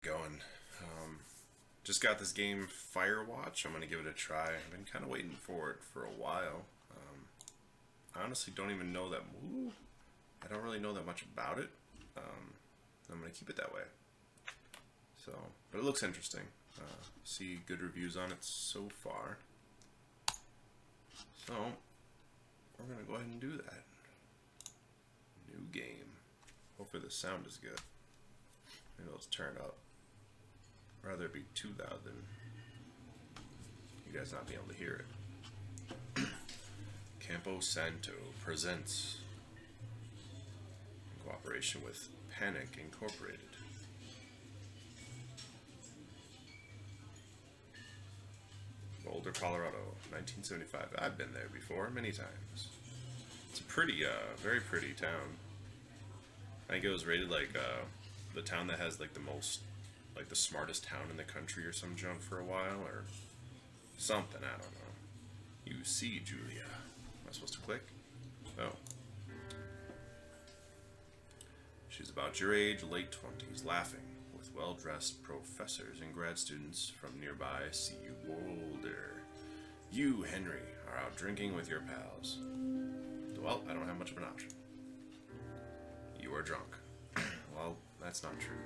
Going. Just got this game Firewatch. I'm gonna give it a try. I've been kind of waiting for it for a while. I honestly don't even know that. Ooh, I don't really know that much about it. I'm gonna keep it that way. So, but it looks interesting. See good reviews on it so far. So, we're gonna go ahead and do that. New game. Hopefully the sound is good. Maybe let's turn it up. Rather it be too loud than you guys not being able to hear it. Campo Santo presents in cooperation with Panic Incorporated. Boulder, Colorado, 1975. I've been there before, many times. It's a pretty, very pretty town. I think it was rated like the town that has like the most, like the smartest town in the country or some junk for a while, or something, I don't know. You see, Julia. Am I supposed to click? Oh. She's about your age, late 20s, laughing with well-dressed professors and grad students from nearby CU Boulder. You, Henry, are out drinking with your pals. Well, I don't have much of an option. You are drunk. Well, that's not true.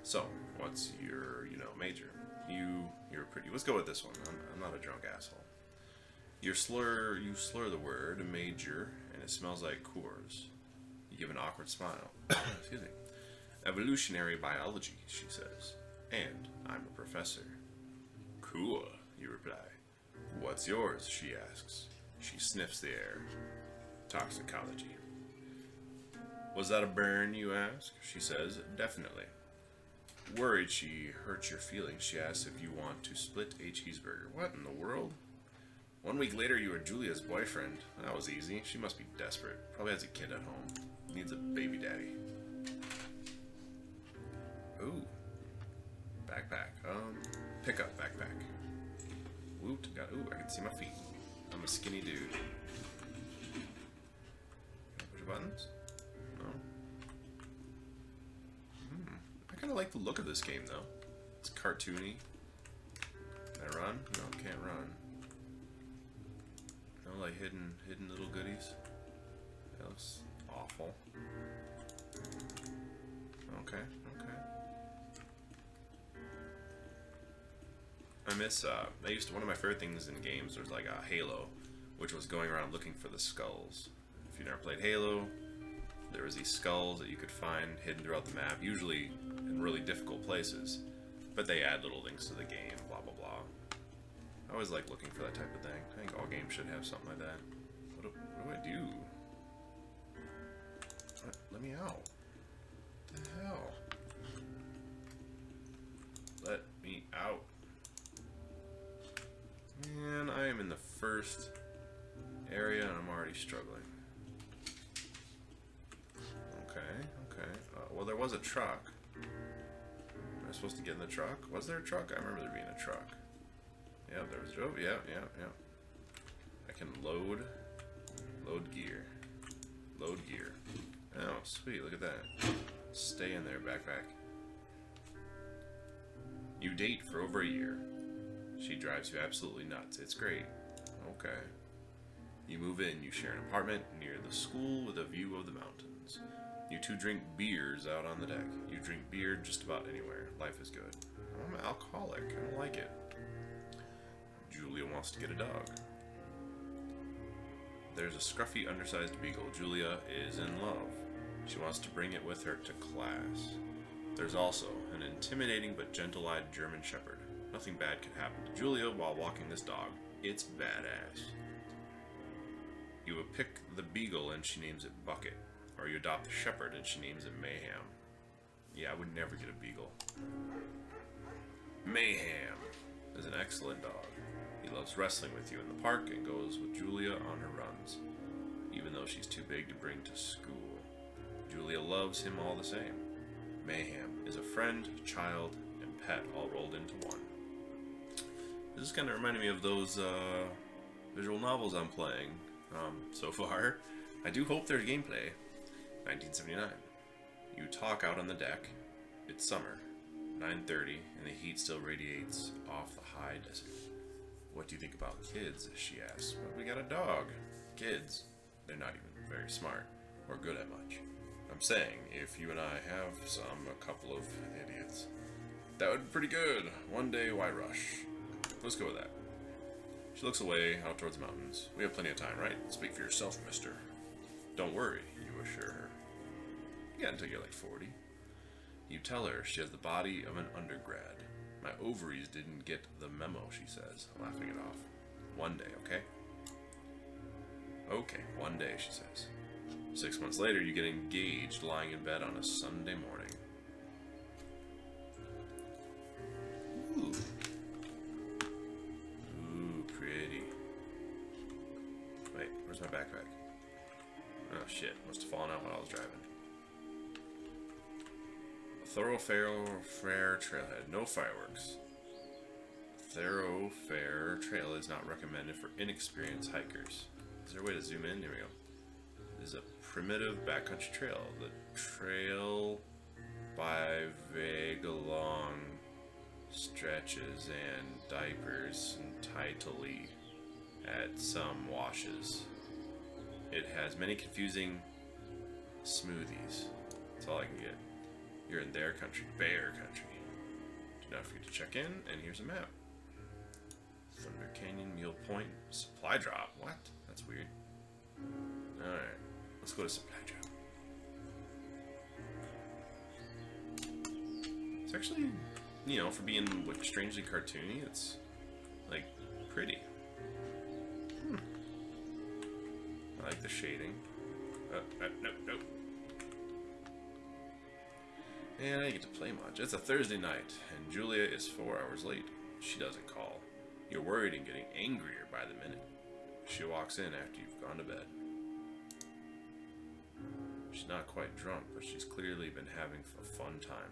So, what's your, major? You're pretty. Let's go with this one. I'm not a drunk asshole. You slur the word major, and it smells like Coors. You give an awkward smile. Excuse me. Evolutionary biology, she says. And I'm a professor. Cool, you reply. What's yours, she asks. She sniffs the air. Toxicology. Was that a burn, you ask? She says, definitely. Worried she hurts your feelings, she asks if you want to split a cheeseburger. What in the world? 1 week later, you are Julia's boyfriend. That was easy. She must be desperate. Probably has a kid at home. Needs a baby daddy. Ooh. Backpack. Pickup backpack. Woot. Ooh, I can see my feet. I'm a skinny dude. Can I push buttons? No. I kind of like the look of this game, though. It's cartoony. Can I run? No, can't run. No, like hidden little goodies. That looks awful. Okay. I miss, one of my favorite things in games was like Halo, which was going around looking for the skulls. If you never played Halo, there was these skulls that you could find hidden throughout the map, usually in really difficult places, but they add little things to the game, blah blah blah. I always like looking for that type of thing. I think all games should have something like that. What do I do? Let me out. What the hell? Let me out. Man, I am in the first area and I'm already struggling. Okay. Well, there was a truck. Am I supposed to get in the truck? Was there a truck? I remember there being a truck. Yeah, there was. Oh, yeah. I can load gear. Load gear. Oh, sweet. Look at that. Stay in there, backpack. You date for over a year. She drives you absolutely nuts. It's great. Okay. You move in. You share an apartment near the school with a view of the mountains. You two drink beers out on the deck. You drink beer just about anywhere. Life is good. I'm an alcoholic. I don't like it. Julia wants to get a dog. There's a scruffy, undersized beagle. Julia is in love. She wants to bring it with her to class. There's also an intimidating but gentle-eyed German shepherd. Nothing bad could happen to Julia while walking this dog. It's badass. You would pick the beagle and she names it Bucket. Or you adopt the shepherd and she names it Mayhem. Yeah, I would never get a beagle. Mayhem is an excellent dog. He loves wrestling with you in the park and goes with Julia on her runs, even though she's too big to bring to school. Julia loves him all the same. Mayhem is a friend, child, and pet all rolled into one. This is kind of reminding me of those visual novels I'm playing so far. I do hope there's gameplay. 1979. You talk out on the deck. It's summer. 9:30, and the heat still radiates off the high desert. What do you think about kids? She asks. Well, we got a dog. Kids. They're not even very smart or good at much. I'm saying, if you and I have a couple of idiots, that would be pretty good. One day, why rush? Let's go with that. She looks away, out towards the mountains. We have plenty of time, right? Speak for yourself, mister. Don't worry, you assure her. Yeah, until you're like 40. You tell her she has the body of an undergrad. My ovaries didn't get the memo, she says, laughing it off. One day, okay? Okay, one day, she says. 6 months later, you get engaged lying in bed on a Sunday morning. Ooh. Ooh, pretty. Wait, where's my backpack? Oh shit, must have fallen out while I was driving. Thoroughfare trailhead, no fireworks. Thoroughfare trail is not recommended for inexperienced hikers. Is there a way to zoom in? Here we go. This is a primitive backcountry trail. The trail by vague along stretches and diapers entirely at some washes. It has many confusing smoothies. That's all I can get. You're in their country, bear country. Do not forget to check in, and here's a map. Thunder Canyon, Mule Point, supply drop. What? That's weird. Alright, let's go to supply drop. It's actually, you know, for being like strangely cartoony, it's like pretty. I like the shading. Nope. And I didn't get to play much. It's a Thursday night, and Julia is 4 hours late. She doesn't call. You're worried and getting angrier by the minute. She walks in after you've gone to bed. She's not quite drunk, but she's clearly been having a fun time.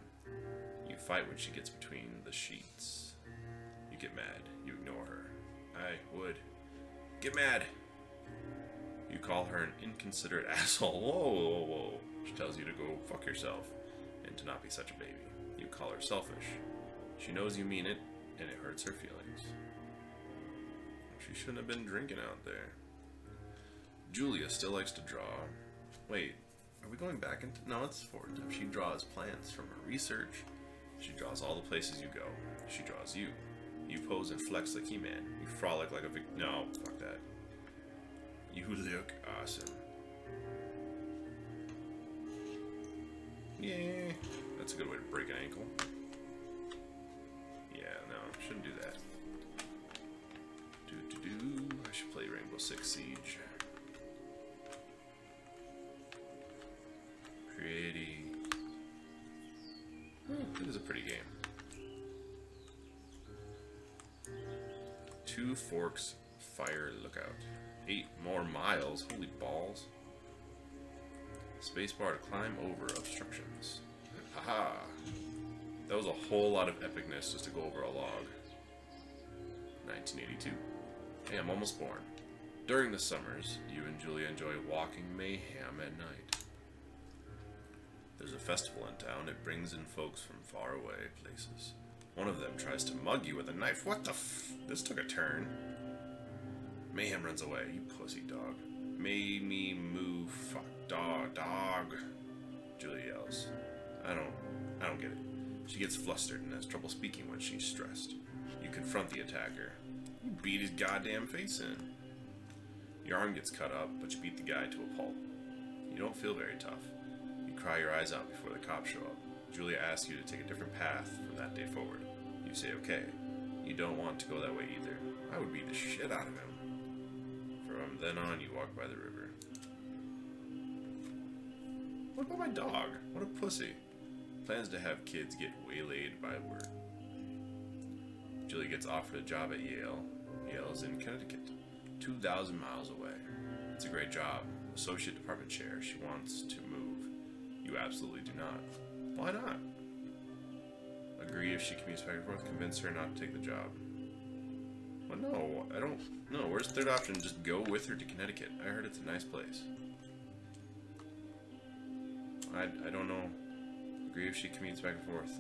You fight when she gets between the sheets. You get mad. You ignore her. I would. Get mad! You call her an inconsiderate asshole. Whoa. She tells you to go fuck yourself and to not be such a baby. You call her selfish. She knows you mean it, and it hurts her feelings. She shouldn't have been drinking out there. Julia still likes to draw. Wait, are we going back into... No, it's forward. She draws plants from her research. She draws all the places you go. She draws you. You pose and flex like He-Man. You frolic like a No, fuck that. You look awesome. Yeah, that's a good way to break an ankle. Yeah, no, shouldn't do that. I should play Rainbow Six Siege. Pretty. It is a pretty game. Two Forks Fire Lookout. 8 more miles. Holy balls. Spacebar to climb over obstructions. Haha. That was a whole lot of epicness just to go over a log. 1982. Hey, I'm almost born. During the summers, you and Julia enjoy walking mayhem at night. There's a festival in town. It brings in folks from far away places. One of them tries to mug you with a knife. What the This took a turn. Mayhem runs away. You pussy dog. Made me move. Fuck. Dog. Julia yells. I don't get it. She gets flustered and has trouble speaking when she's stressed. You confront the attacker. You beat his goddamn face in. Your arm gets cut up, but you beat the guy to a pulp. You don't feel very tough. You cry your eyes out before the cops show up. Julia asks you to take a different path from that day forward. You say okay. You don't want to go that way either. I would beat the shit out of him. From then on, you walk by the river. What about my dog? What a pussy. Plans to have kids get waylaid by work. Julie gets offered a job at Yale. Yale is in Connecticut, 2,000 miles away. It's a great job. Associate department chair. She wants to move. You absolutely do not. Why not? Agree if she commutes back and forth. Convince her not to take the job. Well, no, I don't. No, where's the third option? Just go with her to Connecticut. I heard it's a nice place. I don't know. Agree if she commutes back and forth.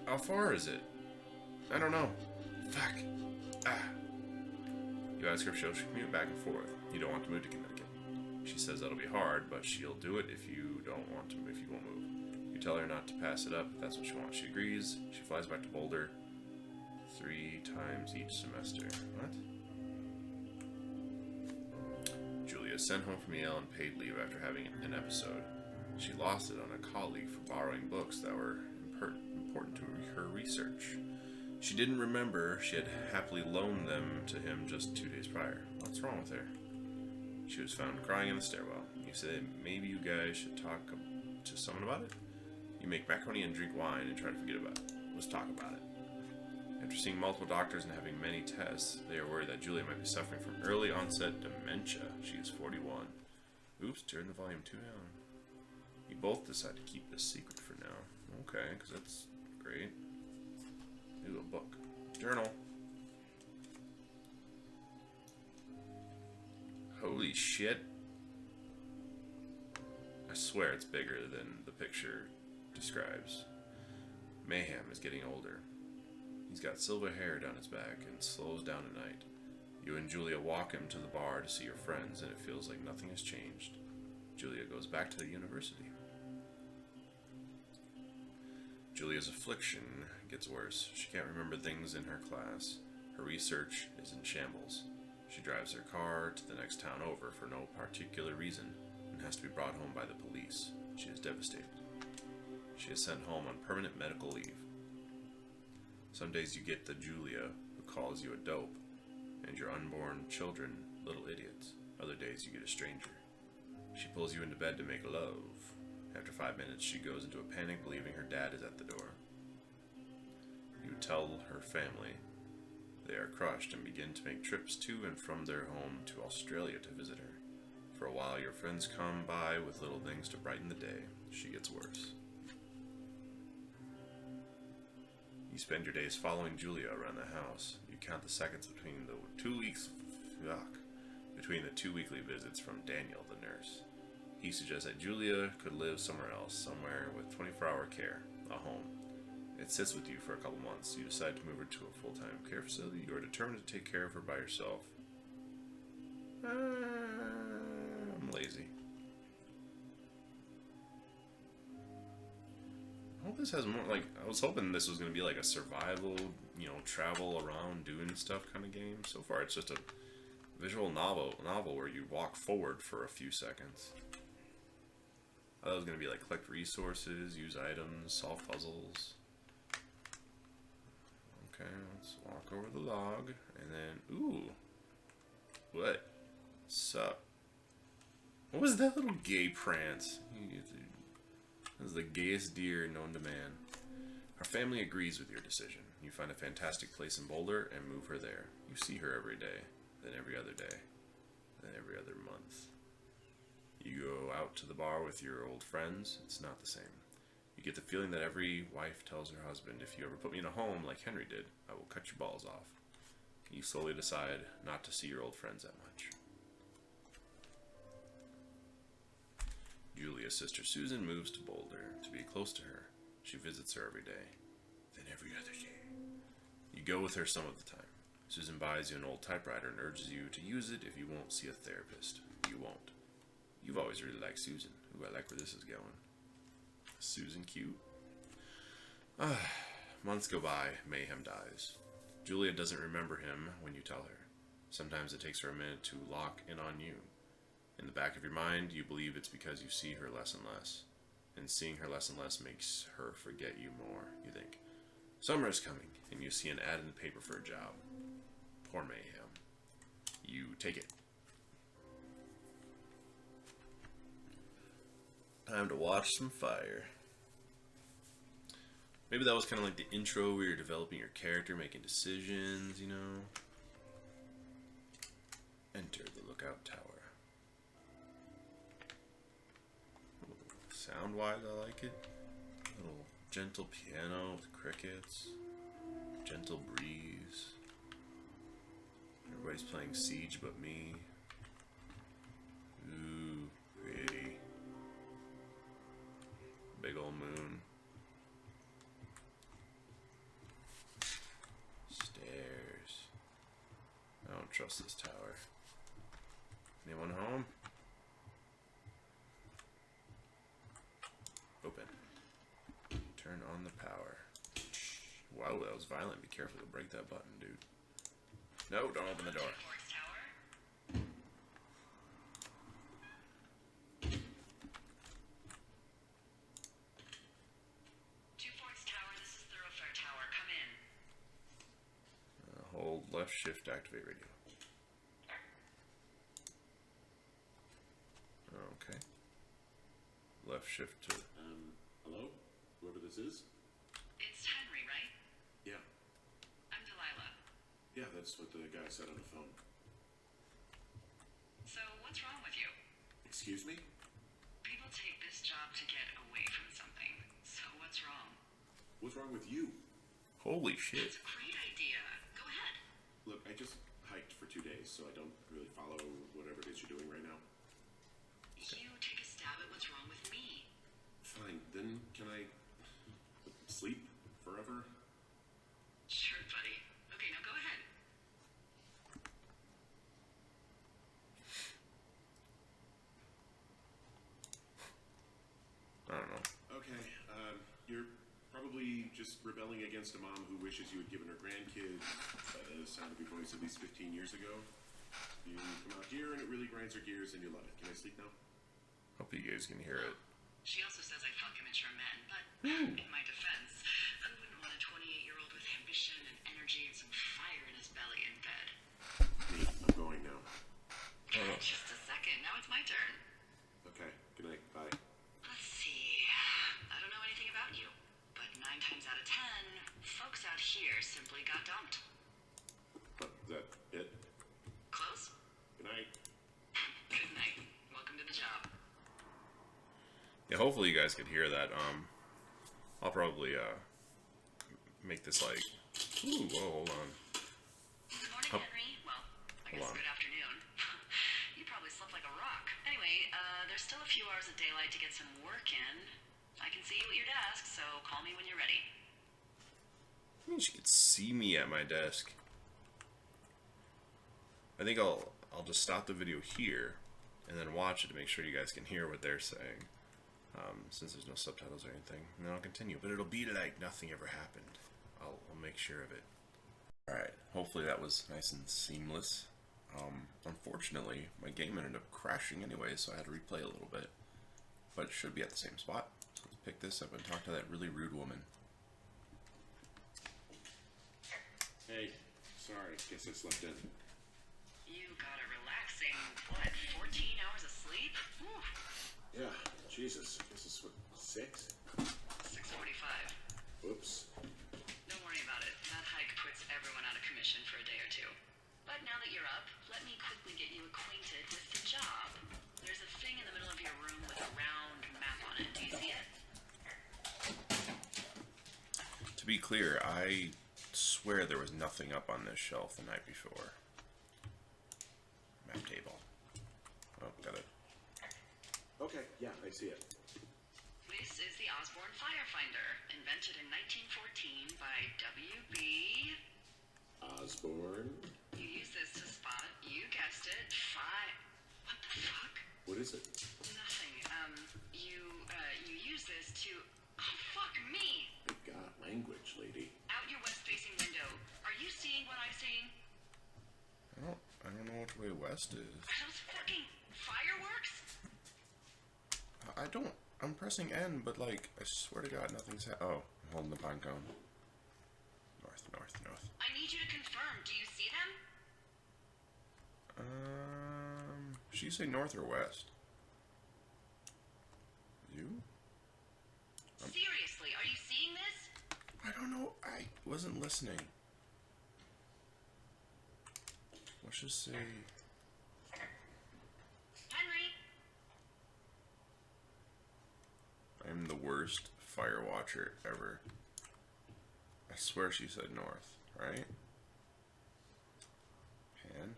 How far is it? I don't know. Fuck. You ask her if she'll commute back and forth. You don't want to move to Connecticut. She says that'll be hard, but she'll do it if you won't move. You tell her not to pass it up if that's what she wants. She agrees. She flies back to Boulder 3 times each semester. What? Julia is sent home from Yale on paid leave after having an episode. She lost it on a colleague for borrowing books that were important to her research. She didn't remember she had happily loaned them to him just 2 days prior. What's wrong with her? She was found crying in the stairwell. You say maybe you guys should talk to someone about it? You make macaroni and drink wine and try to forget about it. Let's talk about it. After seeing multiple doctors and having many tests, they are worried that Julia might be suffering from early onset dementia. She is 41. Oops, turn the volume too down. You both decide to keep this secret for now. Okay, because that's great. Ooh, a book. Journal. Holy shit. I swear it's bigger than the picture describes. Mayhem is getting older. He's got silver hair down his back and slows down at night. You and Julia walk him to the bar to see your friends, and it feels like nothing has changed. Julia goes back to the university. Julia's affliction gets worse. She can't remember things in her class. Her research is in shambles. She drives her car to the next town over for no particular reason and has to be brought home by the police. She is devastated. She is sent home on permanent medical leave. Some days you get the Julia who calls you a dope and your unborn children little idiots. Other days you get a stranger. She pulls you into bed to make love. After 5 minutes, she goes into a panic, believing her dad is at the door. You tell her family. They are crushed and begin to make trips to and from their home to Australia to visit her. For a while, your friends come by with little things to brighten the day. She gets worse. You spend your days following Julia around the house. You count the seconds between the 2 weeks. Between the 2 weekly visits from Daniel, the nurse. He suggests that Julia could live somewhere else, somewhere with 24-hour care, a home. It sits with you for a couple months. You decide to move her to a full-time care facility. You are determined to take care of her by yourself. I'm lazy. I hope this has more, like, I was hoping this was going to be like a survival, travel around doing stuff kind of game. So far it's just a visual novel where you walk forward for a few seconds. I thought it was going to be like collect resources, use items, solve puzzles. Okay, let's walk over the log, and then, ooh, what's up? What was that little gay prance? That was the gayest deer known to man. Our family agrees with your decision. You find a fantastic place in Boulder and move her there. You see her every day, then every other day, then every other month. You go out to the bar with your old friends. It's not the same. You get the feeling that every wife tells her husband, if you ever put me in a home like Henry did, I will cut your balls off. You slowly decide not to see your old friends that much. Julia's sister Susan moves to Boulder to be close to her. She visits her every day, then every other day. You go with her some of the time. Susan buys you an old typewriter and urges you to use it if you won't see a therapist. You won't. You've always really liked Susan. Ooh, I like where this is going. Susan cute. Months go by. Mayhem dies. Julia doesn't remember him when you tell her. Sometimes it takes her a minute to lock in on you. In the back of your mind, you believe it's because you see her less and less. And seeing her less and less makes her forget you more. You think, summer is coming, and you see an ad in the paper for a job. Poor Mayhem. You take it. Time to watch some fire. Maybe that was kind of like the intro where you're developing your character, making decisions, Enter the lookout tower. Sound-wise, I like it. A little gentle piano with crickets. Gentle breeze. Everybody's playing Siege but me. Ooh, pretty. Big old moon. trust this tower. Anyone home? Open. Turn on the power. Wow, that was violent. Be careful to break that button, dude. No, don't open the door. Hold left shift to activate radio. Okay. Left shift to... Hello? Whoever this is? It's Henry, right? Yeah. I'm Delilah. Yeah, that's what the guy said on the phone. So, what's wrong with you? Excuse me? People take this job to get away from something. So, what's wrong? What's wrong with you? Holy shit. It's a great idea. Go ahead. Look, I just hiked for 2 days, so I don't really follow whatever it is you're doing right now. You take a stab at what's wrong with me. Fine, then can I sleep forever? Sure, buddy. Okay, now go ahead. I don't know. Okay, you're probably just rebelling against a mom who wishes you had given her grandkids by the sound of your voice at least 15 years ago. You come out here and it really grinds her gears and you love it. Can I sleep now? Hope you guys can hear it. She also says I fuck immature men, but in my defense, who wouldn't want a 28-year-old with ambition and energy and some fire in his belly in bed? Me, I'm going now. Just a second. Now it's my turn. Okay, good night. Bye. Let's see. I don't know anything about you, but 9 times out of 10, folks out here simply got dumped. Is that it? Close? Good night. Good night. Welcome to the job. Yeah, hopefully you guys could hear that. I'll probably make this like... Ooh, whoa, hold on. Good morning, Henry. Well, I guess good afternoon. You probably slept like a rock. Anyway, there's still a few hours of daylight to get some work in. I can see you at your desk, so call me when you're ready. I mean, she could see me at my desk. I think I'll just stop the video here and then watch it to make sure you guys can hear what they're saying. Since there's no subtitles or anything. And then I'll continue. But it'll be like nothing ever happened. I'll make sure of it. Alright, hopefully that was nice and seamless. Unfortunately, my game ended up crashing anyway, so I had to replay a little bit. But it should be at the same spot. So let's pick this up and talk to that really rude woman. Hey, sorry, guess I slept in. You got a relaxing, what, 14 hours of sleep? Whew. Yeah, Jesus. This is what, 6? 6:45. Oops. Don't worry about it. That hike puts everyone out of commission for a day or two. But now that you're up, let me quickly get you acquainted with the job. There's a thing in the middle of your room with a round map on it. Do you see it? To be clear, I swear there was nothing up on this shelf the night before. Map table. Oh, got it. Okay, yeah, I see it. This is the Osborne Firefinder, invented in 1914 by W.B. Osborne? You use this to spot, you guessed it, What the fuck? What is it? Nothing. You use this to... Oh, fuck me! Good God, language, lady. Out your west-facing window. Are you seeing what I'm seeing? I don't know which way west is. Are those fucking fireworks? I'm pressing N, but like, I swear to God, nothing's oh, I'm holding the pine cone. North, north, north. I need you to confirm. Do you see them? Should you say north or west? You? Seriously, are you seeing this? I don't know. I wasn't listening. Let's just say... Henry? I'm the worst fire watcher ever. I swear she said north, right? Pan.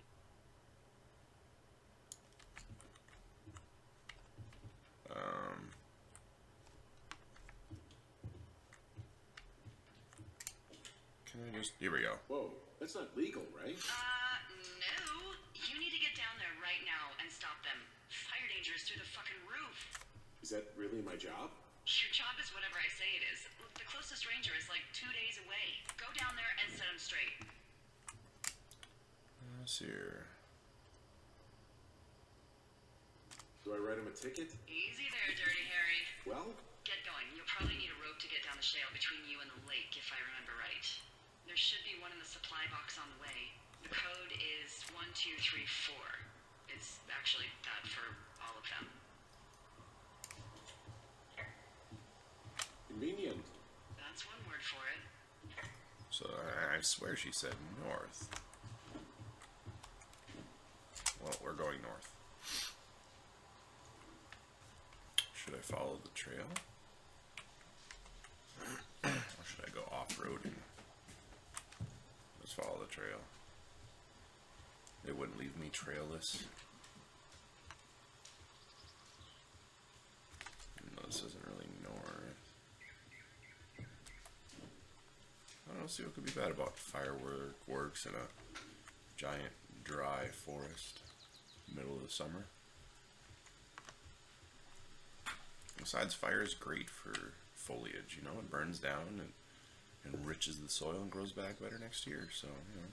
Can I just... Here we go. Whoa, that's not legal, right? No. through the fucking roof. Is that really my job? Your job is whatever I say it is. Look, the closest ranger is like 2 days away. Go down there and set him straight. Let's see here. Do I write him a ticket? Easy there, Dirty Harry. Well, Get going. You'll probably need a rope to get down the shale between you and the lake, if I remember right. There should be one in the supply box on the way. The code is 1234. It's actually that for all of them. convenient. That's one word for it. So I swear she said north. Well, we're going north. Should I follow the trail? Or should I go off-roading? Let's follow the trail. It wouldn't leave me trailless. No, this isn't really north. I don't see what could be bad about fireworks in a giant dry forest, middle of the summer. Besides, fire is great for foliage, you know, it burns down and enriches the soil and grows back better next year, so, you know.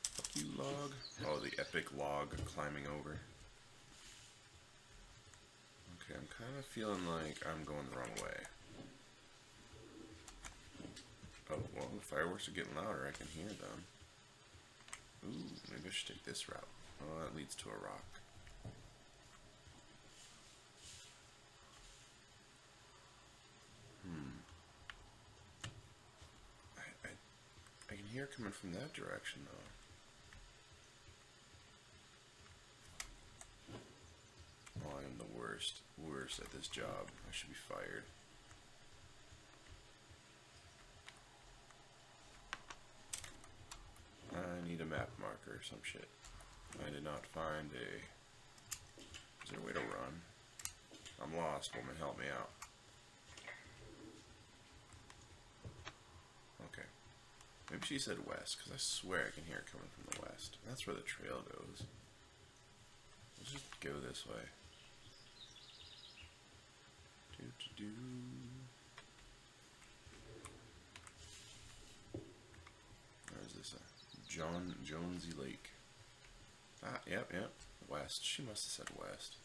Fuck you, log. Oh, the epic log climbing over. Okay, I'm kind of feeling like I'm going the wrong way. Oh, well, the fireworks are getting louder, I can hear them. Ooh, maybe I should take this route. Oh, that leads to a rock. I can hear it coming from that direction, though. Oh, I am the worst at this job. I should be fired. I need a map marker or some shit. I did not find a... Is there a way to run? I'm lost, woman, help me out. Okay. Maybe she said west, because I swear I can hear it coming from the west. That's where the trail goes. Let's just go this way. Do-do-do. Where is this? Jonesy Lake. Ah, yep. West. She must have said west.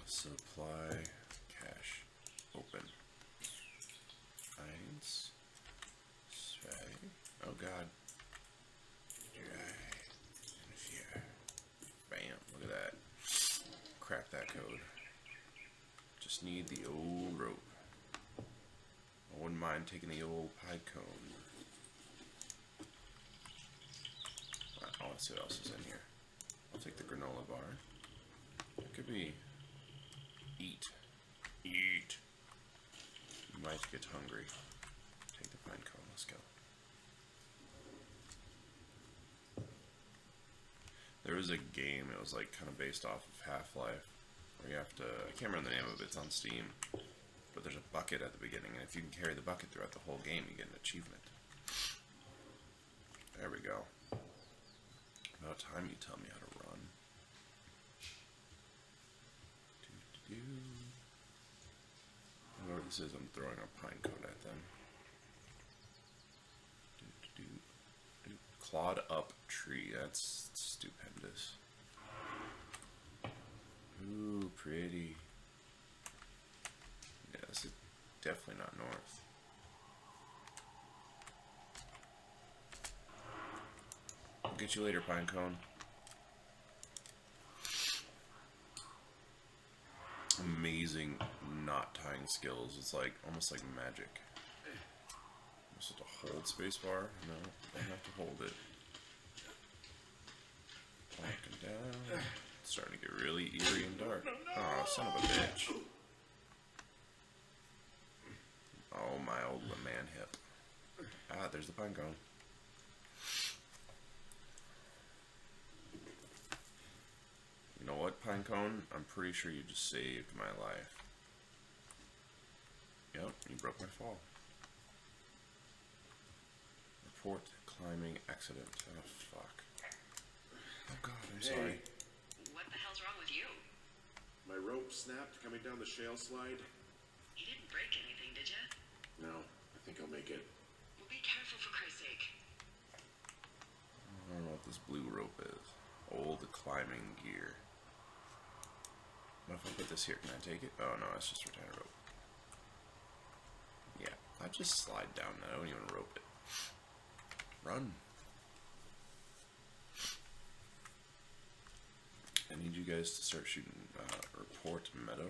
Supply cache. Open. Eins. Zwei. Oh god. Drei. And vier. Bam. Look at that. Crack that code. Just need the old rope. I wouldn't mind taking the old pie cone. Oh, let's see what else is in here. I'll take the granola bar. It could be... Eat. Eat. You might get hungry. Take the pine cone. Let's go. There was a game, it was like kind of based off of Half-Life, where you have to, I can't remember the name of it, it's on Steam, but there's a bucket at the beginning, and if you can carry the bucket throughout the whole game, you get an achievement. There we go. About time you tell me how to run. Whoever this is, I'm throwing a pine cone at them. Clawed up tree, that's stupendous. Ooh, pretty. Yeah, this is definitely not north. I'll get you later, pine cone. Amazing knot tying skills. It's like almost like magic. I'm supposed to hold spacebar? No, don't have to hold it. Walking down. It's starting to get really eerie and dark. Oh, son of a bitch. Oh, my old man hip. Ah, there's the pine cone. You know what, pine cone? I'm pretty sure you just saved my life. Yep, you broke my fall. Report climbing accident. Oh, fuck. Oh god, I'm Hey. sorry. What the hell's wrong with you? My rope snapped coming down the shale slide. You didn't break anything, did you? No, I think I'll make it. Well, be careful for Christ's sake. I don't know what this blue rope is. Old climbing gear. What if I put this here? Can I take it? Oh no, it's just retainer rope. Yeah, I just slide down that. I don't even rope it. Run. I need you guys to start shooting report meadow.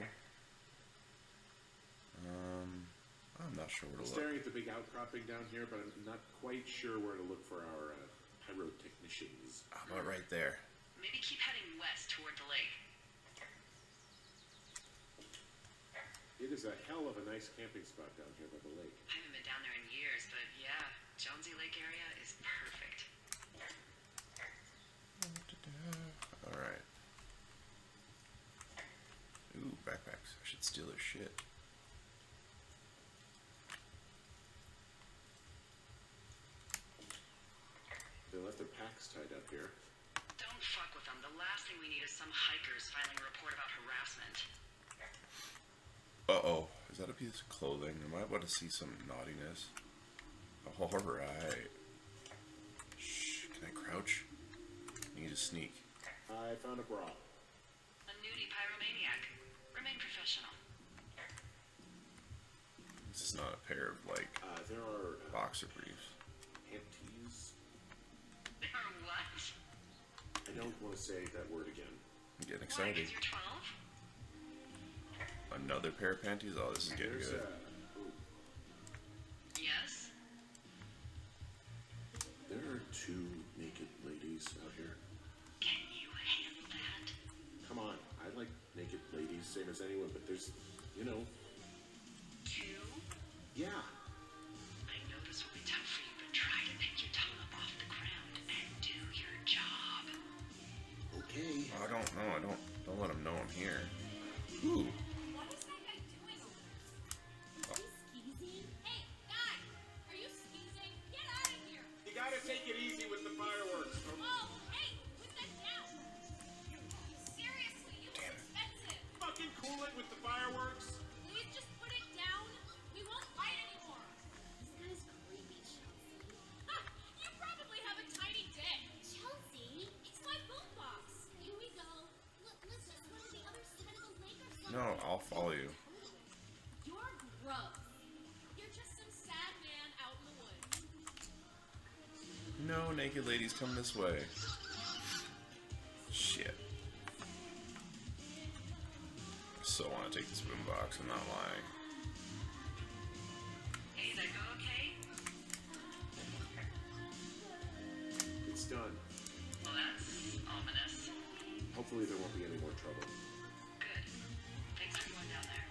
I'm not sure where to look. Staring at the big outcropping down here, but I'm not quite sure where to look for our pyrotechnicians. How about right there? Maybe keep heading west toward the lake. It is a hell of a nice camping spot down here by the lake. I haven't been down there in years, but yeah, Jonesy Lake area is perfect. Alright. Ooh, backpacks. I should steal their shit. They left their packs tied up here. Don't fuck with them. The last thing we need is some hikers filing a report about harassment. Uh-oh. Is that a piece of clothing? Am I about to see some naughtiness? Alright. Shh. Can I crouch? I need to sneak. I found a bra. A nudie pyromaniac. Remain professional. This is not a pair of, like, There are boxer briefs. panties. There are what? I don't want to say that word again. I'm getting Why, excited. 'cause you're 12? Another pair of panties? Oh, this is getting There's good. ooh, Yes? there are two naked ladies out here. Can you handle that? Come on, I like naked ladies, same as anyone, but there's, you know, Two? yeah. I know this will be tough for you, but try to pick your tongue up off the ground and do your job. Okay. Oh, I don't know. Don't let him know I'm here. Ooh. What is that guy doing over there? Is he skeezing? Hey, guy! Are you skeezing? Get out of here! You gotta take it easy with the fireworks. Oh, hey! Put that down! Seriously, it was Damn it. expensive! Fucking cool it with the fireworks. Please just put it down. We won't fight anymore. This guy's creepy, Chelsea. Ha! You probably have a tiny dick. Chelsea, it's my boombox. Here we go. Let's just run to the other side of the lake or something. No, I'll follow you. You're gross. You're just some sad man out in the woods. No, naked ladies, come this way. Shit. I so want to take this boombox, I'm not lying. Hey, that go okay? It's done. Well, that's ominous. Hopefully there won't be any more trouble. Good. Thanks for going down there.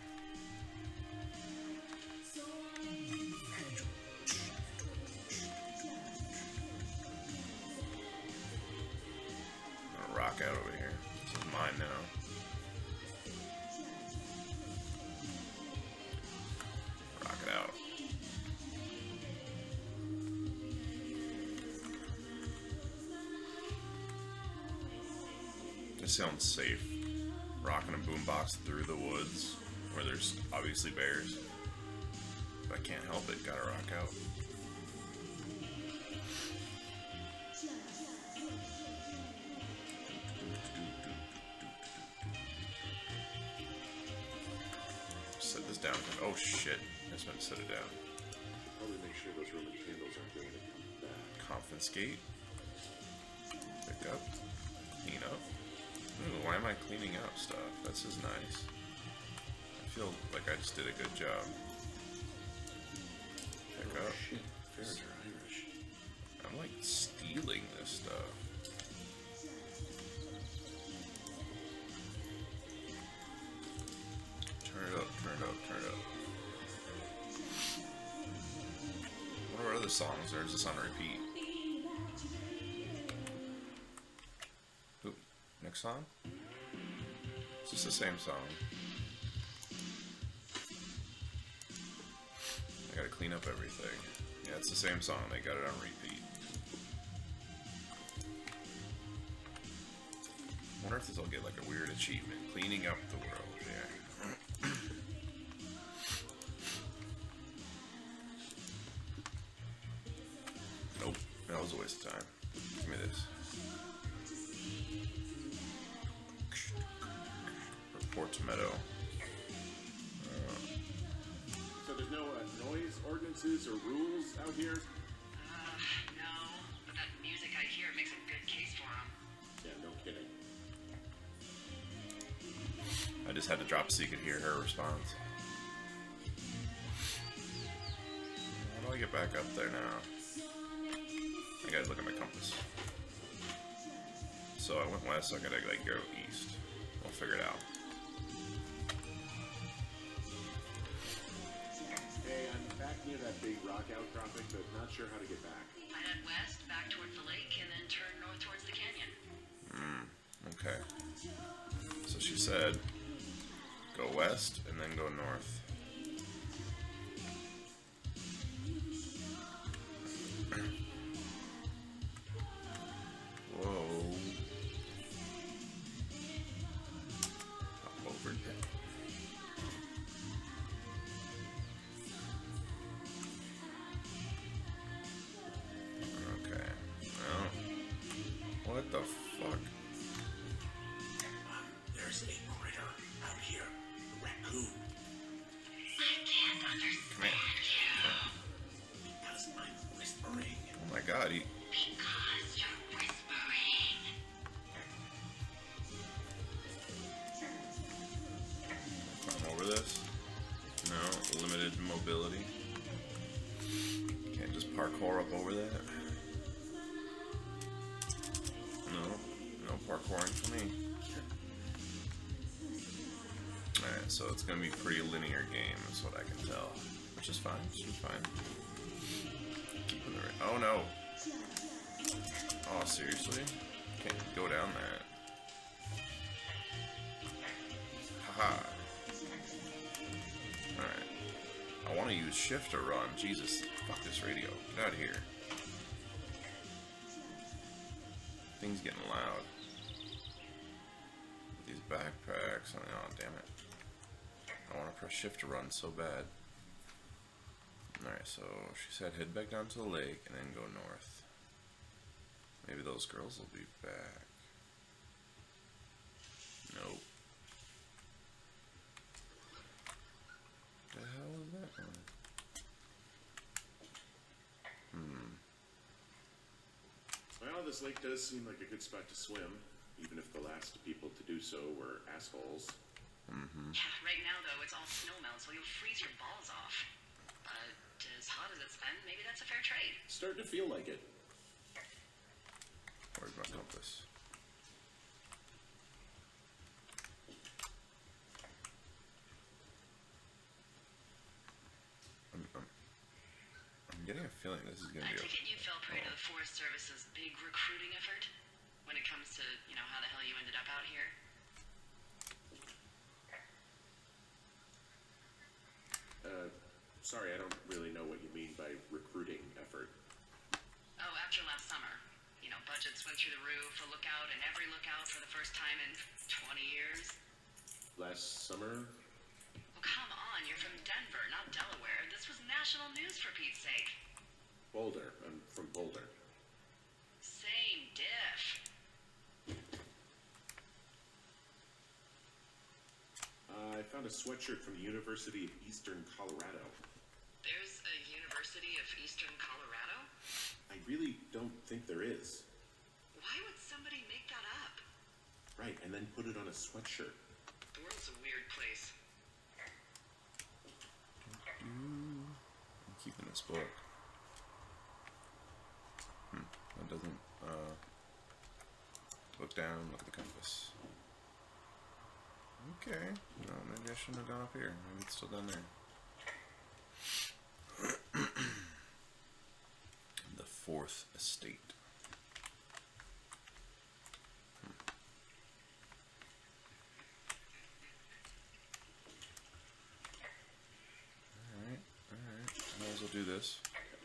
I'm gonna rock out over here. This is mine now. Rock it out. This sounds safe. Rocking a boombox through the woods where there's obviously bears. But I can't help it, gotta rock out. Set this down. Oh shit. I just meant to set it down. Probably make sure those Roman candles aren't going to come back. Confiscate. Pick up. Clean up. Ooh, why am I cleaning up stuff? This is nice. I feel like I just did a good job. Pick up. Shit, fairies are Irish. I'm like stealing this stuff. Turn it up, turn it up, turn it up. What are other songs? Or is this on repeat? Ooh, next song? It's just the same song. I gotta clean up everything. Yeah, it's the same song. They got it on repeat. wonder if this will get like a weird achievement. Cleaning up the world, yeah. Nope, that was a waste of time. Give me this. Report to Meadow. So there's no noise ordinances or rules out here? No. But that music I hear makes a good case for him. Yeah, no kidding. I just had to drop so you could hear her response. How do I get back up there now? I gotta look at my compass. So I went west, so I gotta like go east. We'll figure it out. Hey, I'm back near that big rock outcropping, but not sure how to get back. I head west, back towards the lake, and then turn north towards the canyon. Okay. So she said, go west and then go north. Whoa. Hop over here. Okay. Well, what the fuck? There's a critter out here. A raccoon. I can't understand you. Because I'm whispering. Oh my god, he... Because you're whispering. Climb over this? No, limited mobility. Can't just parkour up over that. No parkouring for me. Alright, so it's gonna be a pretty linear game, is what I can tell. Which is fine, Keeping the oh no! Oh, seriously? Can't go down that. Haha. Alright. I want to use shift to run. Jesus. Fuck this radio. Get out of here. Things getting loud. These backpacks. Oh, damn it. I want to press shift to run so bad. Alright, so she said head back down to the lake and then go north. Maybe those girls will be back. Nope. The hell is that one? Well, this lake does seem like a good spot to swim, even if the last people to do so were assholes. Yeah, right now, though, it's all snowmelt, so you'll freeze your balls off. But as hot as it's been, maybe that's a fair trade. Starting to feel like it. Where's my compass? I'm getting a feeling this is gonna I be take it you fell prey to the Forest Service's big recruiting effort when it comes to, how the hell you ended up out here. Sorry, I don't really know what you mean by recruiting effort. Oh, after last summer. Budgets went through the roof, a lookout in every lookout for the first time in 20 years. Last summer? Well, come on, you're from Denver, not Delaware. This was national news for Pete's sake. Boulder. I'm from Boulder. Same diff. I found a sweatshirt from the University of Eastern Colorado. There's a University of Eastern Colorado? I really don't think there is. Why would somebody make that up? Right, and then put it on a sweatshirt. The world's a weird place. I'm keeping this book. That doesn't, look down, look at the compass. Okay, no, maybe I shouldn't have gone up here. Maybe it's still down there. The Fourth Estate. Alright. Might as well do this.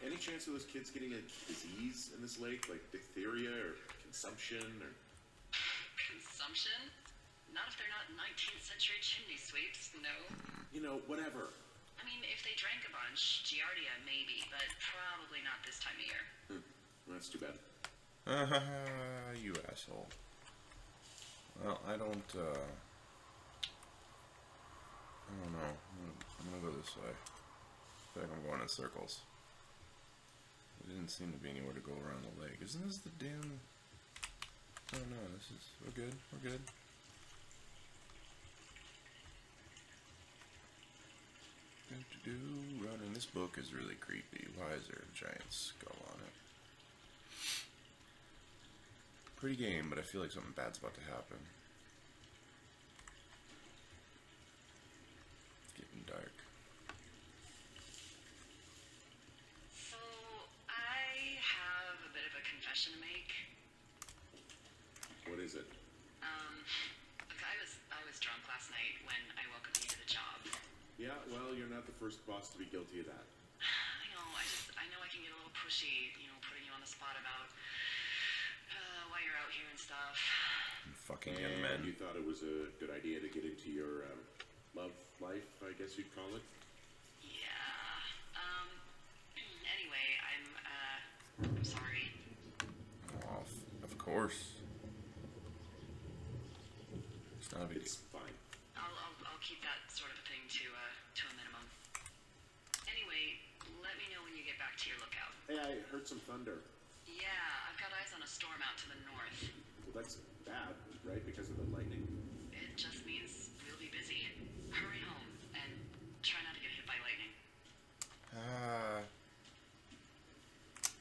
Any chance of those kids getting a disease in this lake, like diphtheria or consumption or... assumption. Not if they're not 19th century chimney sweeps, no. You know, whatever. I mean, if they drank a bunch, Giardia maybe, but probably not this time of year. That's too bad. You asshole. Well, I don't know. I'm gonna go this way. I feel like I'm going in circles. There didn't seem to be anywhere to go around the lake. Isn't this the damn... Oh no, we're good, we're good. Running. This book is really creepy. Why is there a giant skull on it? Pretty game, but I feel like something bad's about to happen. It's getting dark. So, I have a bit of a confession to make. What is it? Look, I was drunk last night when I welcomed you to the job. Yeah, well, you're not the first boss to be guilty of that. I know I can get a little pushy, putting you on the spot about why you're out here and stuff. Fucking young men. You thought it was a good idea to get into your love life, I guess you'd call it? Yeah. Anyway, I'm sorry. Oh, of course. It's not a big It's fine. I'll keep that sort of a thing to a minimum. Anyway, let me know when you get back to your lookout. Hey, I heard some thunder. Yeah, I've got eyes on a storm out to the north. Well, that's bad, right? Because of the lightning? It just means we'll be busy. Hurry home and try not to get hit by lightning.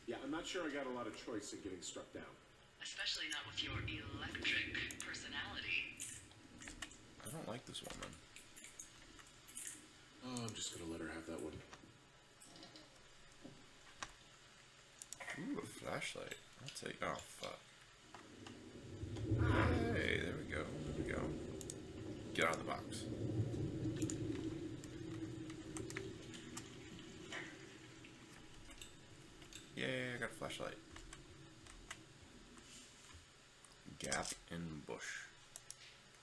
Yeah, I'm not sure I got a lot of choice in getting struck down. Especially not with your electric personality. I don't like this woman. Oh, I'm just gonna let her have that one. Ooh, a flashlight. I'll take... Oh, fuck. Hey, there we go. There we go. Get out of the box. Yay, I got a flashlight. Gap in bush.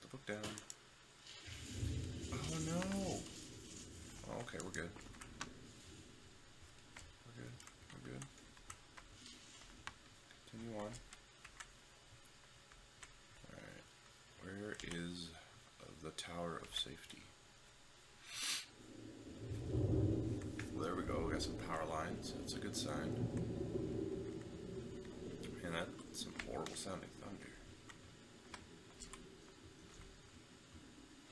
Put the book down. Oh no! Oh, okay, we're good. We're good. We're good. Continue on. Alright. Where is the Tower of Safety? Well, there we go. We got some power lines. That's a good sign. Man, that's some horrible sounding thunder.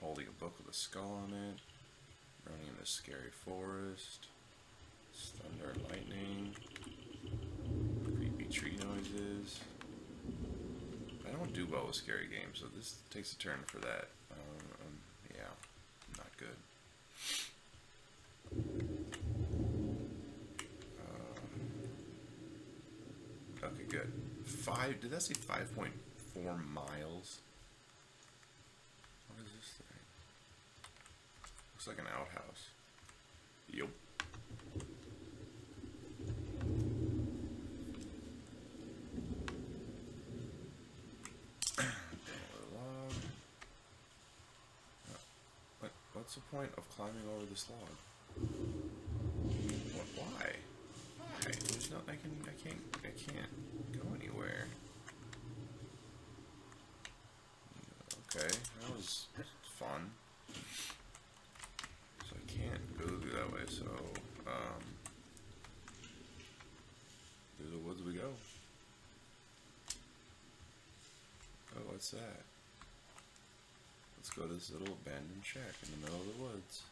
Holding a book with a skull on it. Running in a scary forest. Thunder and lightning. Creepy tree noises. I don't do well with scary games, so this takes a turn for that. Yeah, not good. Okay, good. Did that say 5.4 miles? What is this thing? Looks like an outhouse. Yup. What's the point of climbing over this log? Why? Why? There's no. I can't go anywhere. Okay, that was fun. So I can't go through that way. So through the woods we go. Oh, what's that? Let's go to this little abandoned shack in the middle of the woods.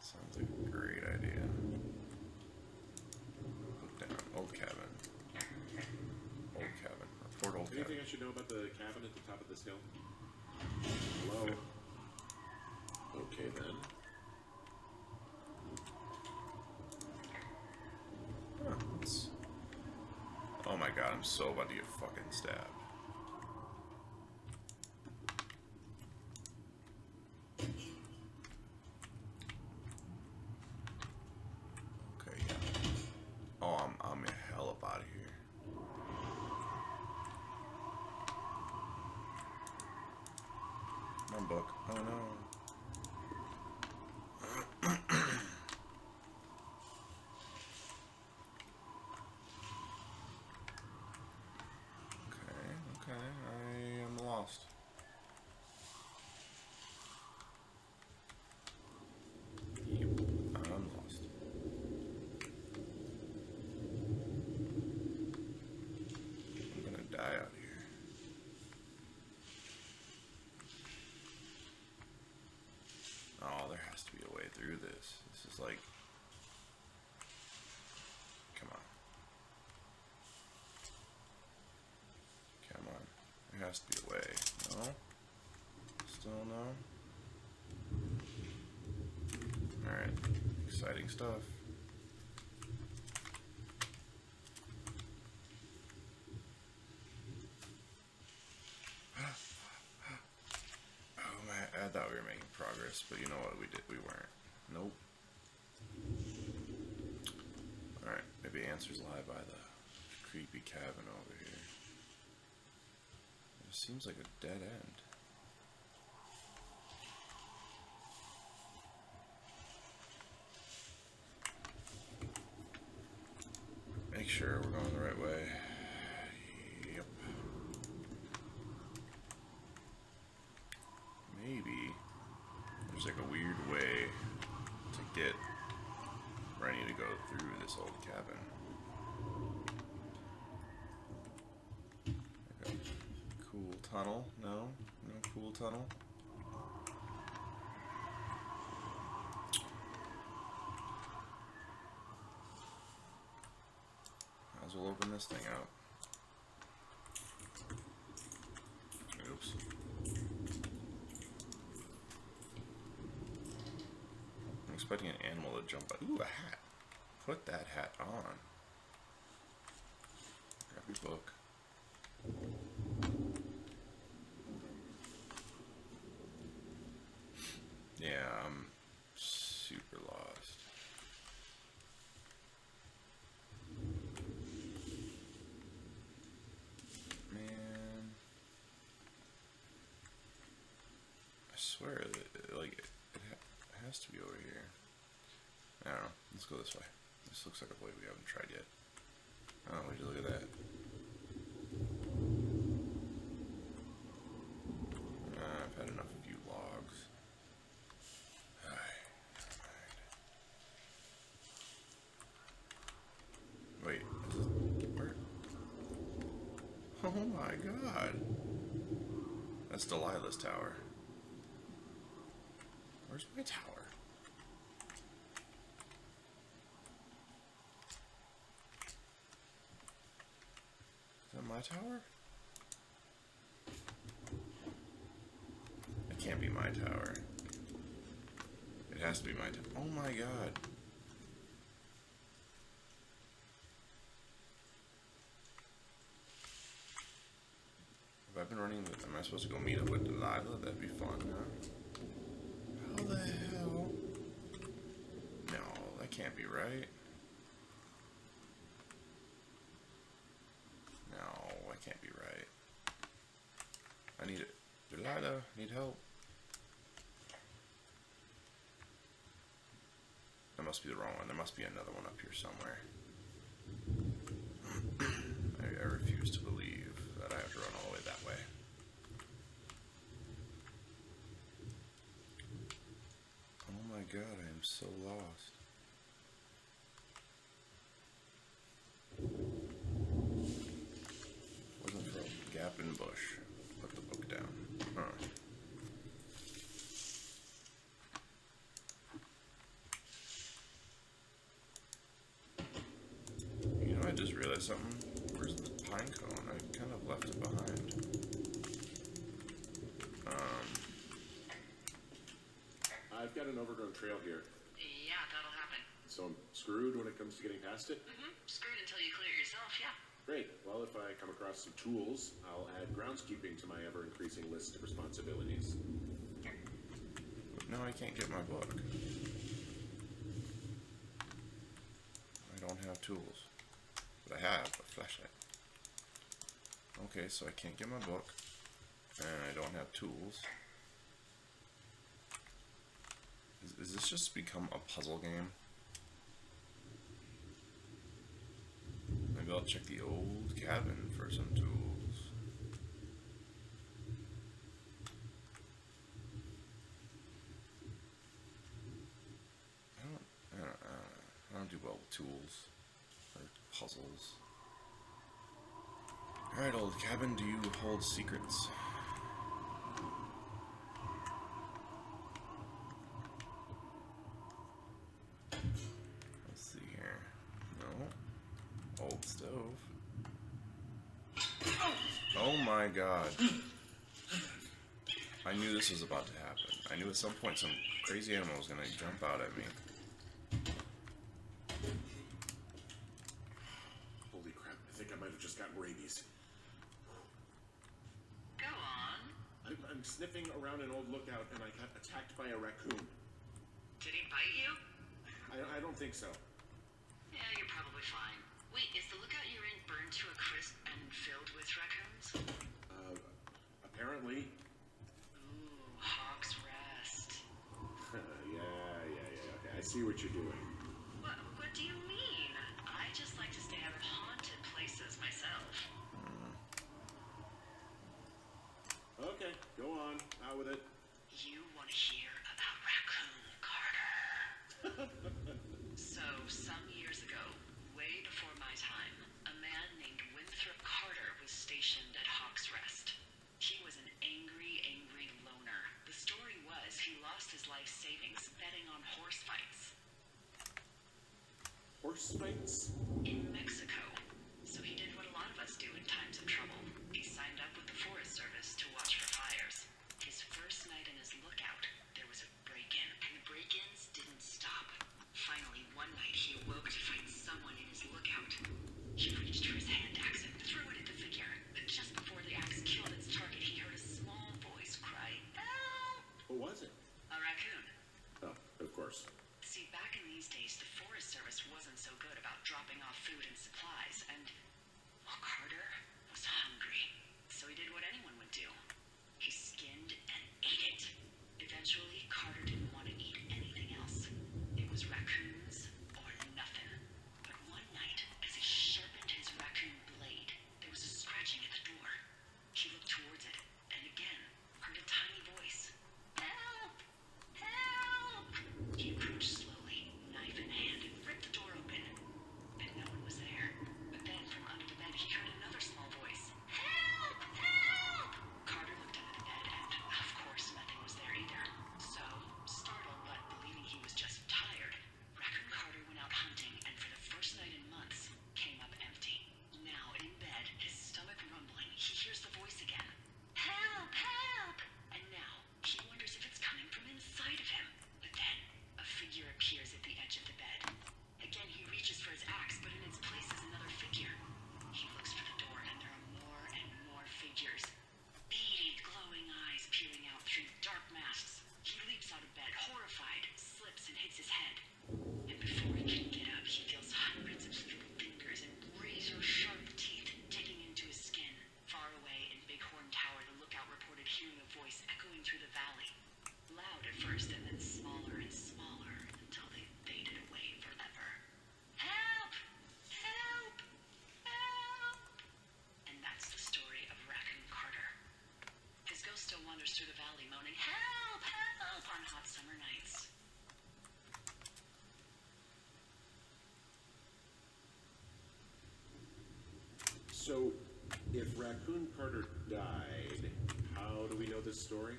Sounds like a great idea. Put down old cabin. Old cabin. Report old cabin. Anything I should know about the cabin at the top of this hill? Hello? Okay then. Oh my god, I'm so about to get fucking stabbed. Okay, yeah. Oh, I'm hell up out of here. book. Oh no. Okay, I am lost. Yep, I'm lost. I'm gonna die out here. Oh, there has to be a way through this. This is like... Come on. Come on. There has to be a way. No? Still no? Alright. Exciting stuff. Oh man, I thought we were making progress, but you know what? We weren't. Nope. Alright, maybe answers lie by the creepy cabin over here. It seems like a dead end. Make sure we're going the right way. Yep. Maybe there's like a weird way to get where I need to go through this old cabin. Like a cool tunnel? No? No cool tunnel? Might as well open this thing up. Oops. I'm expecting an animal to jump out. Ooh, a hat. Put that hat on. Grab your book. Yeah, I'm super lost. Man. I swear that, like, it has to be over here. I don't know. Let's go this way. This looks like a way we haven't tried yet. Oh, would you look at that? I've had enough of you logs. Wait, is this, where? Oh my god. That's Delilah's tower. Where's my tower? Is that my tower? It can't be my tower. It has to be my tower. Oh my god. If I've been running with, am I supposed to go meet up with Delilah? That'd be fun, huh? How the hell? No, that can't be right. No, that can't be right. I need it. Delilah, need help. That must be the wrong one. There must be another one up here somewhere. I refuse to believe that I have to run all the way that way. Oh my god, I am so lost. Wasn't for a gap in bush. Put the book down. Huh. You know, I just realized something. Where's the pine cone? I kind of left it behind. I've got an overgrown trail here, Yeah, that'll happen. so I'm screwed when it comes to getting past it. Screwed until you clear it yourself, yeah. Great. Well, if I come across some tools, I'll add groundskeeping to my ever-increasing list of responsibilities. But now I can't get my book. I don't have tools. But I have a flashlight. Okay, so I can't get my book. And I don't have tools. Is this just become a puzzle game? Maybe I'll check the old cabin for some tools. I don't do well with tools or puzzles. Alright, old cabin, do you hold secrets? Let's see here. No. Old stove. Oh my god. I knew this was about to happen. I knew at some point some crazy animal was gonna jump out at me. Holy crap, I think I might have just gotten rabies. Go on. I'm sniffing around an old lookout and I got attacked by a raccoon. Did he bite you? I don't think so. Yeah, you're probably fine. Wait, is the lookout you're in burned to a crisp and filled with raccoons? Apparently. Ooh, Hawk's Rest. Yeah. Okay, I see what you're doing. What do you mean? I just like to stay out of haunted places myself. Okay, go on. Out with it. You want to hear about Raccoon Carter? So, some years ago, way before my time, a man named Winthrop Carter was stationed at Hawk's Rest. He was an angry loner. The story was he lost his life savings betting on horse fights Horse fights? in Mexico. So he did what a lot of us do in times of trouble. He signed up with the Forest Service to watch for fires. His first night in his lookout, there was a break-in, and the break-ins didn't stop. Finally, one night, he awoke to find someone in his lookout. He reached for his hand axe and threw it at the figure. But just before the axe killed its target, he heard a small voice cry, "Help!" What was it? A raccoon. Oh, of course. See, back in these days, the Forest Service wasn't so good about dropping off food and supplies, and, well, Carter was hungry. So he did what anyone would do. He skinned and ate it. Eventually, Carter didn't want to eat anything else. It was raccoons or nothing. But one night, as he sharpened his raccoon blade, there was a scratching at the door. He looked towards it, and again, heard a tiny voice. "Help! Help!" He approached slowly, knife in hand, and ripped the door open. But no one was there. But then, from under the bed, he heard another small voice. "Help! Help!" Carter looked under the bed, and, of course, nothing was there either. So, startled but believing he was just tired, Raccoon Carter went out hunting, and for the first night in months, came up empty. Now, in bed, his stomach rumbling, he hears the voice again. "Help! Help!" And now, he wonders if it's coming from inside of him. But then, a figure appears at the edge of the bed. Again, he reaches for his axe, but in its place is another figure. He looks for the door, and there are more and more figures. Beady, glowing eyes peering out through dark masks. He leaps out of bed, horrified, slips and hits his head. And before he can get up, he feels hundreds of little fingers and razor-sharp teeth digging into his skin. Far away in Bighorn Tower, the lookout reported hearing a voice echoing through the valley. Loud at first, and then smaller and smaller, until they faded away forever. "Help! Help! Help!" And that's the story of Raccoon Carter. His ghost still wanders through the valley, moaning, "Help! Help!" on hot summer nights. So, if Raccoon Carter died, how do we know this story?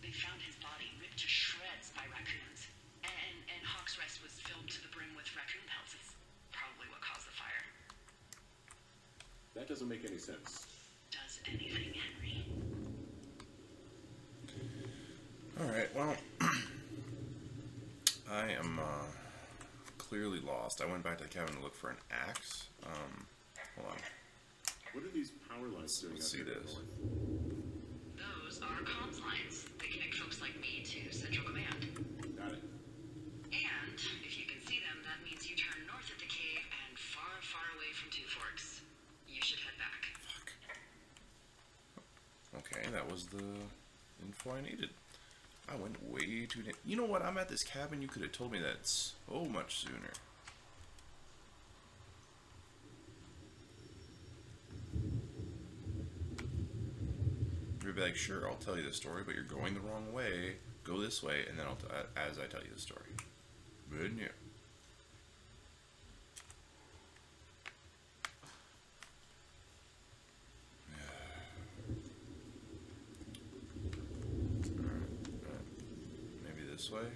They found his body ripped to shreds by raccoons. And Hawk's Rest was filled to the brim with raccoon pelts. It's probably what caused the fire. That doesn't make any sense. Does anything, Henry? Alright, well, I am clearly lost. I went back to the cabin to look for an axe. Hold on. What are these power lines doing Let's out see here in the this. north? Those are comms lines. They connect folks like me to Central Command. Got it. And if you can see them, that means you turn north at the cave and far, far away from Two Forks. You should head back. Okay, that was the info I needed. I went way too... You know what? I'm at this cabin. You could have told me that so much sooner. You'd be like, sure, I'll tell you the story, but you're going the wrong way. Go this way, and then as I tell you the story. But yeah. Maybe this way?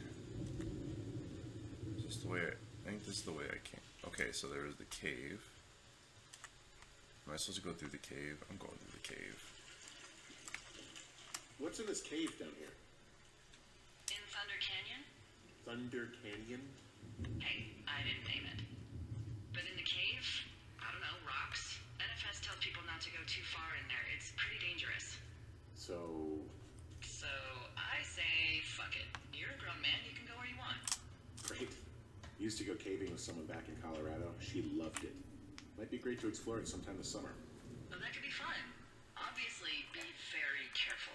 Is this the way I think this is the way I came. Okay, so there is the cave. Am I supposed to go through the cave? I'm going through the cave. What's in this cave down here? In Thunder Canyon? Thunder Canyon? Hey, I didn't name it. But in the cave, I don't know, rocks. NFS tells people not to go too far in there. It's pretty dangerous. So I say, fuck it. You're a grown man, you can go where you want. great. Used to go caving with someone back in Colorado. She loved it. Might be great to explore it sometime this summer. Well, that could be fun. Obviously, be very careful.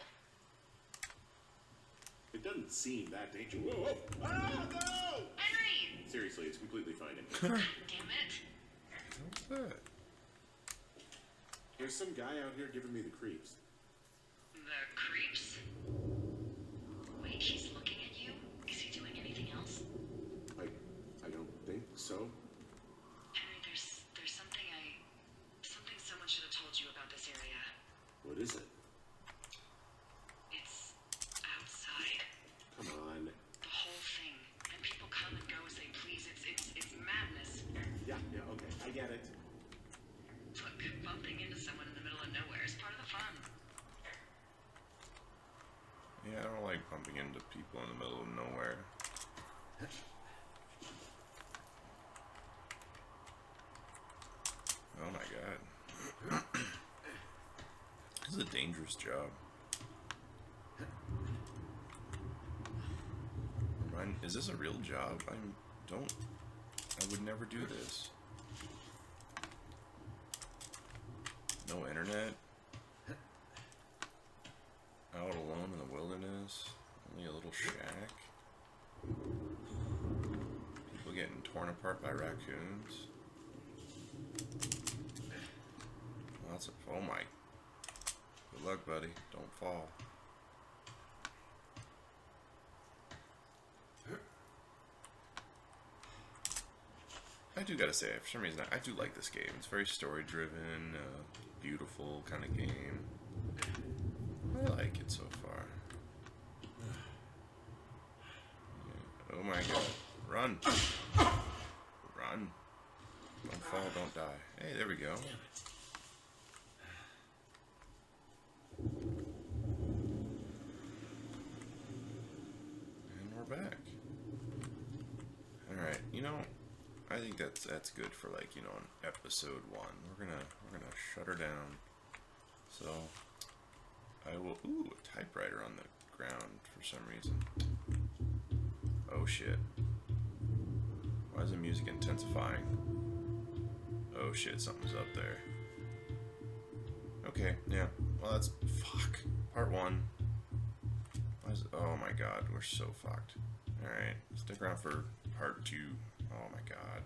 It doesn't seem that dangerous. Whoa, whoa! Ah, no! Henry! Seriously, it's completely fine. Damn it. What's that? There's some guy out here giving me the creeps. The creeps? Wait, he's looking at you? Is he doing anything else? I don't think so. Henry, there's something someone should have told you about this area. What is it? It's outside. Come on. The whole thing. And people come and go as they please. It's madness. Yeah, okay. I get it. Look, bumping into someone in the middle of nowhere is part of the fun. Yeah, I don't like bumping into people in the middle of nowhere. Oh my god. This is a dangerous job. Is this a real job? I would never do this. No internet. Out alone in the wilderness. Only a little shack. People getting torn apart by raccoons. Lots of... Oh my... Good luck, buddy. Don't fall. I do gotta say, for some reason, I do like this game. It's very story-driven, beautiful kind of game. I like it so far. Yeah. Oh my god. Run! Run! Don't fall, don't die. Hey, there we go. And we're back. Alright, you know, I think that's good for, like, you know, an episode 1. We're gonna shut her down. So I will... Ooh, a typewriter on the ground for some reason. Oh shit. Why is the music intensifying? Oh shit, something's up there. Okay, yeah. Well, that's... Fuck. Part 1. Why is it... Oh my god, we're so fucked. Alright, stick around for part 2. Oh my god.